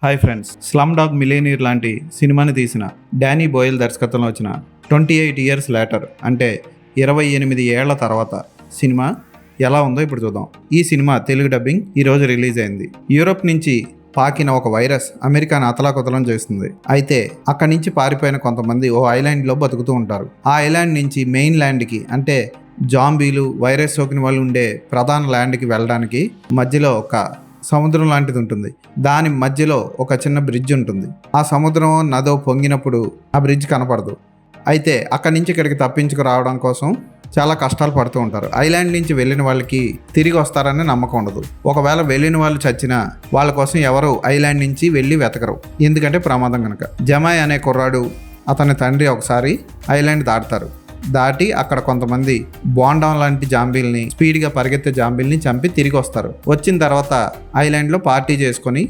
Hi friends, slum dog millionaire లాంటి సినిమాని తీసిన డానీ బోయల్ దర్శకత్వంలో వచ్చిన 28 ఇయర్స్ లేటర్ అంటే 28 ఏళ్ల తర్వాత సినిమా ఎలా ఉందో ఇప్పుడు చూద్దాం. ఈ సినిమా తెలుగు డబ్బింగ్ ఈరోజు రిలీజ్ అయింది. యూరోప్ నుంచి పాకిన ఒక వైరస్ అమెరికాను అతలాకుతలం చేస్తుంది. అయితే అక్కడి నుంచి పారిపోయిన కొంతమంది ఓ ఐలాండ్లో బతుకుతూ ఉంటారు. ఆ ఐలాండ్ నుంచి మెయిన్ ల్యాండ్కి అంటే జాంబీలు వైరస్ సోకిన వాళ్ళు ఉండే ప్రధాన ల్యాండ్కి వెళ్ళడానికి మధ్యలో ఒక సముద్రం లాంటిది ఉంటుంది. దాని మధ్యలో ఒక చిన్న బ్రిడ్జ్ ఉంటుంది. ఆ సముద్రం నదో పొంగినప్పుడు ఆ బ్రిడ్జ్ కనపడదు. అయితే అక్కడి నుంచి ఇక్కడికి తప్పించుకు రావడం కోసం చాలా కష్టాలు పడుతూ ఉంటారు. ఐలాండ్ నుంచి వెళ్ళిన వాళ్ళకి తిరిగి వస్తారని నమ్మకం ఉండదు. ఒకవేళ వెళ్ళిన వాళ్ళు చచ్చినా వాళ్ళ కోసం ఎవరు ఐలాండ్ నుంచి వెళ్ళి వెతకరు, ఎందుకంటే ప్రమాదం కనుక. జమాయ్ అనే కుర్రాడు అతని తండ్రి ఒకసారి ఐలాండ్ దాటి అక్కడ కొంతమంది బోండం లాంటి జాంబీల్ని, స్పీడ్గా పరిగెత్తే జాంబీల్ని చంపి తిరిగి వస్తారు. వచ్చిన తర్వాత ఐలాండ్లో పార్టీ చేసుకొని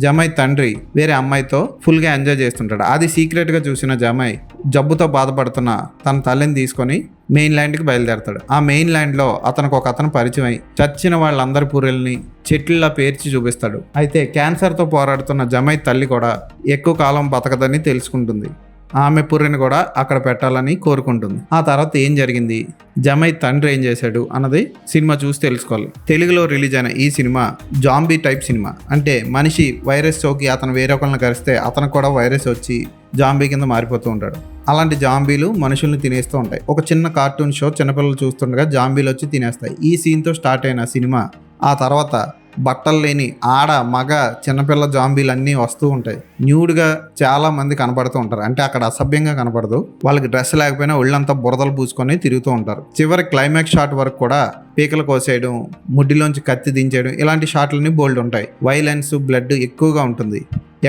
జమాయ్ తండ్రి వేరే అమ్మాయితో ఫుల్గా ఎంజాయ్ చేస్తుంటాడు. అది సీక్రెట్గా చూసిన జమాయ్ జబ్బుతో బాధపడుతున్న తన తల్లిని తీసుకొని మెయిన్ ల్యాండ్కి బయలుదేరతాడు. ఆ మెయిన్ ల్యాండ్లో అతను పరిచయం అయి చచ్చిన వాళ్ళందరి పూరెల్ని చెట్లలా పేర్చి చూపిస్తాడు. అయితే క్యాన్సర్తో పోరాడుతున్న జమాయ్ తల్లి కూడా ఎక్కువ కాలం బతకదని తెలుసుకుంటుంది. ఆమె పుర్రెని కూడా అక్కడ పెట్టాలని కోరుకుంటుంది. ఆ తర్వాత ఏం జరిగింది, జమాయ్ తండ్రి ఏం చేశాడు అన్నది సినిమా చూసి తెలుసుకోవాలి. తెలుగులో రిలీజ్ అయిన ఈ సినిమా జాంబీ టైప్ సినిమా. అంటే మనిషి వైరస్ సోకి అతను వేరే ఒకరిని కలిస్తే అతను కూడా వైరస్ వచ్చి జాంబీ కింద మారిపోతూ ఉంటాడు. అలాంటి జాంబీలు మనుషుల్ని తినేస్తూ ఉంటాయి. ఒక చిన్న కార్టూన్ షో చిన్నపిల్లలు చూస్తుండగా జాంబీలు వచ్చి తినేస్తాయి. ఈ సీన్తో స్టార్ట్ అయిన సినిమా ఆ తర్వాత బట్టలు లేని ఆడ మగ చిన్నపిల్ల జాంబీలు అన్నీ వస్తూ ఉంటాయి. న్యూడ్గా చాలా మంది కనపడుతూ ఉంటారు. అంటే అక్కడ అసభ్యంగా కనపడదు, వాళ్ళకి డ్రెస్ లేకపోయినా ఒళ్ళంతా బురదలు పూసుకొని తిరుగుతూ ఉంటారు. చివరి క్లైమాక్స్ షాట్ వరకు కూడా పీకలు కోసేయడం, ముడ్డిలోంచి కత్తి దించేయడం, ఇలాంటి షాట్లన్నీ బోల్డ్ ఉంటాయి. వైలెన్స్, బ్లడ్ ఎక్కువగా ఉంటుంది.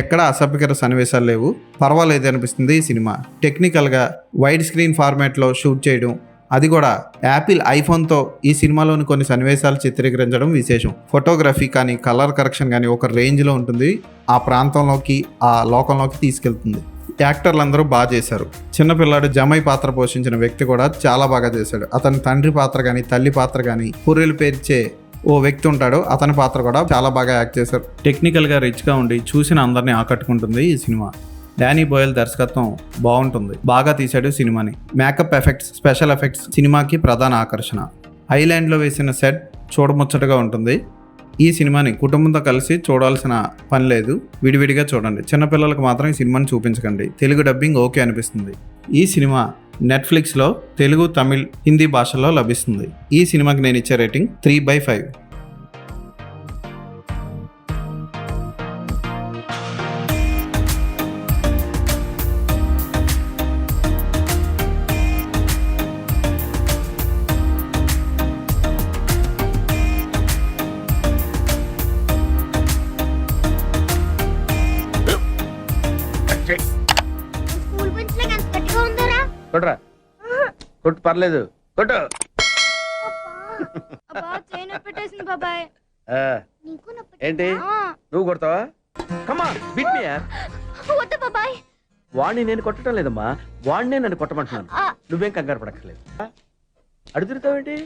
ఎక్కడ అసభ్యకర సన్నివేశాలు లేవు. పర్వాలేదు అనిపిస్తుంది ఈ సినిమా. టెక్నికల్గా వైడ్ స్క్రీన్ ఫార్మాట్లో షూట్ చేయడం, అది కూడా యాపిల్ ఐఫోన్తో ఈ సినిమాలోని కొన్ని సన్నివేశాలు చిత్రీకరించడం విశేషం. ఫోటోగ్రఫీ కానీ కలర్ కరెక్షన్ కానీ ఒక రేంజ్లో ఉంటుంది. ఆ ప్రాంతంలోకి ఆ లోకంలోకి తీసుకెళ్తుంది. యాక్టర్లు అందరూ బాగా చేశారు. చిన్నపిల్లాడు జమాయ్ పాత్ర పోషించిన వ్యక్తి కూడా చాలా బాగా చేశాడు. అతని తండ్రి పాత్ర కానీ తల్లి పాత్ర కానీ పుర్రెలు పేర్చే ఓ వ్యక్తి ఉంటాడు, అతని పాత్ర కూడా చాలా బాగా యాక్ట్ చేశారు. టెక్నికల్గా రిచ్గా ఉండి చూసిన అందరినీ ఆకట్టుకుంటుంది ఈ సినిమా. డానీ బోయల్ దర్శకత్వం బాగుంటుంది, బాగా తీశాడు సినిమాని. మేకప్ ఎఫెక్ట్స్, స్పెషల్ ఎఫెక్ట్స్ సినిమాకి ప్రధాన ఆకర్షణ. ఐలాండ్లో వేసిన సెట్ చూడముచ్చటగా ఉంటుంది. ఈ సినిమాని కుటుంబంతో కలిసి చూడాల్సిన పని లేదు, విడివిడిగా చూడండి. చిన్నపిల్లలకు మాత్రం ఈ సినిమాని చూపించకండి. తెలుగు డబ్బింగ్ ఓకే అనిపిస్తుంది. ఈ సినిమా నెట్ఫ్లిక్స్లో తెలుగు, తమిళ్, హిందీ భాషల్లో లభిస్తుంది. ఈ సినిమాకి నేను ఇచ్చే రేటింగ్ 3/5. కొట్రా, కొట్టు, పర్లేదు, కొట్టు. ఏంటి నువ్వు కొడతావా? కమాన్ బీట్ మీ యార్. వాణ్ణి నేను కొట్టడం లేదమ్మా, వాణ్ణే నన్ను కొట్టమంటున్నాను. నువ్వేం కంగారు పడక్కర్లేదు. అడుగుతావేంటి?